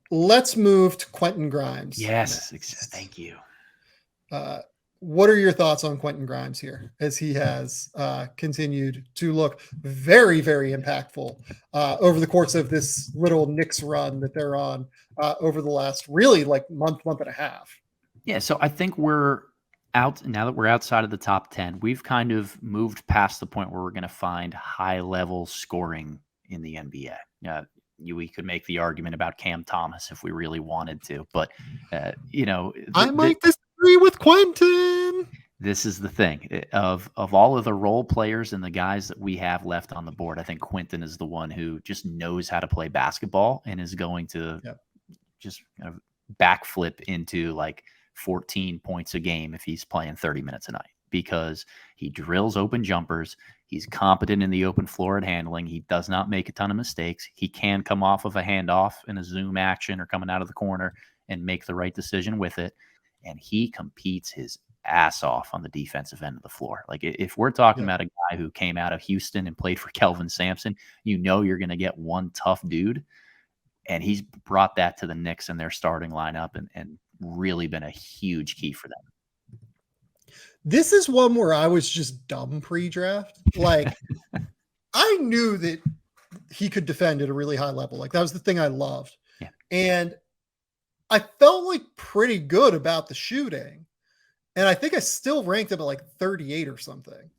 Let's move to Quentin Grimes. Yes, Next. thank you. What are your thoughts on Quentin Grimes here as he has continued to look very, very impactful over the course of this little Knicks run that they're on over the last really like month and a half? Yeah, so I think we're out now that we're outside of the top 10. We've kind of moved past the point where we're going to find high level scoring in the NBA. We could make the argument about Cam Thomas if we really wanted to, but I might disagree with Quentin. This is the thing of all of the role players and the guys that we have left on the board. I think Quentin is the one who just knows how to play basketball and is going to just kind of backflip into like 14 points a game if he's playing 30 minutes a night, because he drills open jumpers. He's competent in the open floor at handling. He does not make a ton of mistakes. He can come off of a handoff in a zoom action or coming out of the corner and make the right decision with it. And he competes his ass off on the defensive end of the floor. Like if we're talking about a guy who came out of Houston and played for Kelvin Sampson, you're going to get one tough dude. And he's brought that to the Knicks in their starting lineup and really been a huge key for them. This is one where I was just dumb pre-draft. Like I knew that he could defend at a really high level. Like that was the thing I loved. Yeah. And I felt like pretty good about the shooting. And I think I still ranked him at like 38 or something.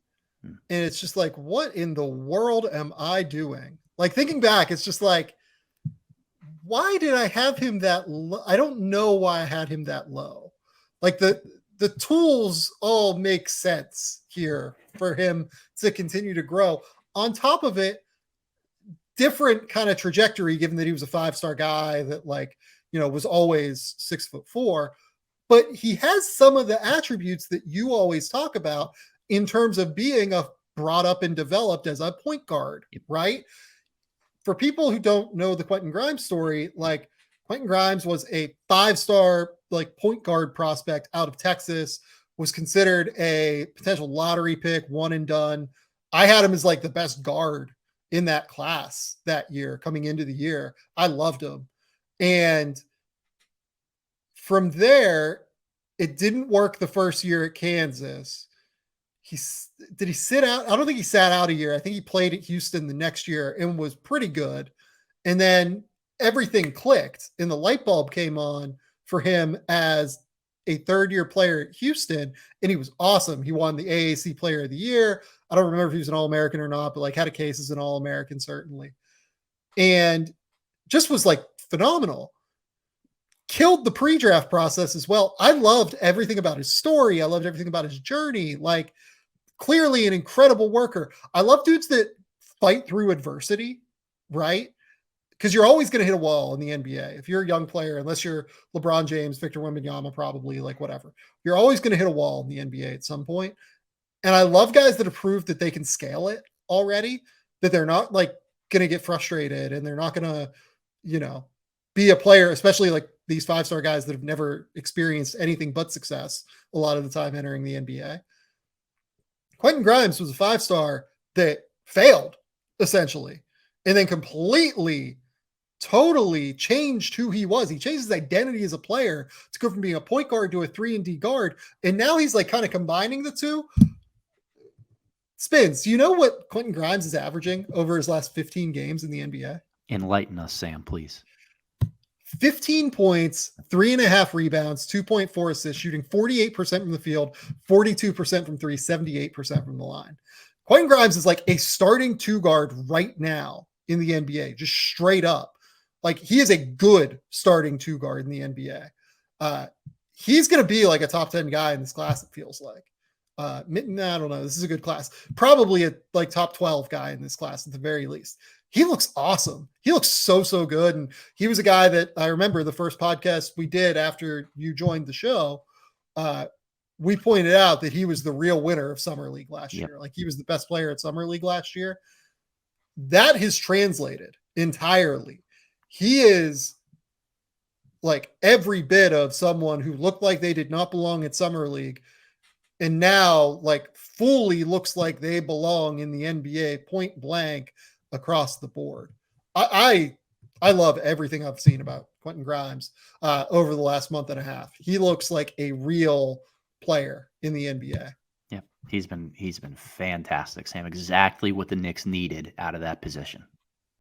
And it's just like, what in the world am I doing? Like thinking back, it's just like, why did I have him that low? I don't know why I had him that low. Like the tools all make sense here for him to continue to grow. On top of it, different kind of trajectory, given that he was a 5-star guy that was always 6'4", but he has some of the attributes that you always talk about in terms of being brought up and developed as a point guard, right? For people who don't know the Quentin Grimes story, like Quentin Grimes was a 5-star point guard prospect out of Texas, was considered a potential lottery pick, one and done. I had him as like the best guard in that class that year coming into the year. I loved him. And from there, it didn't work the first year at Kansas. Did he sit out? I don't think he sat out a year. I think he played at Houston the next year and was pretty good. And then everything clicked and the light bulb came on for him as a third-year player at Houston, and he was awesome. He won the AAC Player of the Year. I don't remember if he was an All-American or not, but had a case as an All-American, certainly. And just was phenomenal. Killed the pre-draft process as well. I loved everything about his story. I loved everything about his journey. Clearly an incredible worker. I love dudes that fight through adversity, right? Because you're always going to hit a wall in the NBA. If you're a young player, unless you're LeBron James, Victor Wembanyama, probably whatever, you're always going to hit a wall in the NBA at some point. And I love guys that have proved that they can scale it already, that they're not going to get frustrated and they're not going to, be a player, especially these 5-star guys that have never experienced anything but success a lot of the time entering the NBA. Quentin Grimes was a 5-star that failed essentially, and then completely, totally changed who he was. He changed his identity as a player to go from being a point guard to a 3-and-D guard. And now he's kind of combining the two. Spins, do you know what Quentin Grimes is averaging over his last 15 games in the NBA? Enlighten us, Sam, please. 15 points, 3.5 rebounds, 2.4 assists, shooting 48% from the field, 42% from three, 78% from the line. Quentin Grimes is a starting 2-guard right now in the NBA, just straight up. He is a good starting 2-guard in the NBA. He's going to be a top 10 guy in this class, it feels like. I don't know. This is a good class. Probably a top 12 guy in this class at the very least. He looks awesome. He looks so good. And he was a guy that I remember the first podcast we did after you joined the show. We pointed out that he was the real winner of Summer League last year. He was the best player at Summer League last year. That has translated entirely. He is every bit of someone who looked like they did not belong at Summer League and now fully looks like they belong in the NBA point blank across the board. I I love everything I've seen about Quentin Grimes over the last month and a half. He looks like a real player in the NBA. Yeah, he's been fantastic, Sam. Exactly what the Knicks needed out of that position.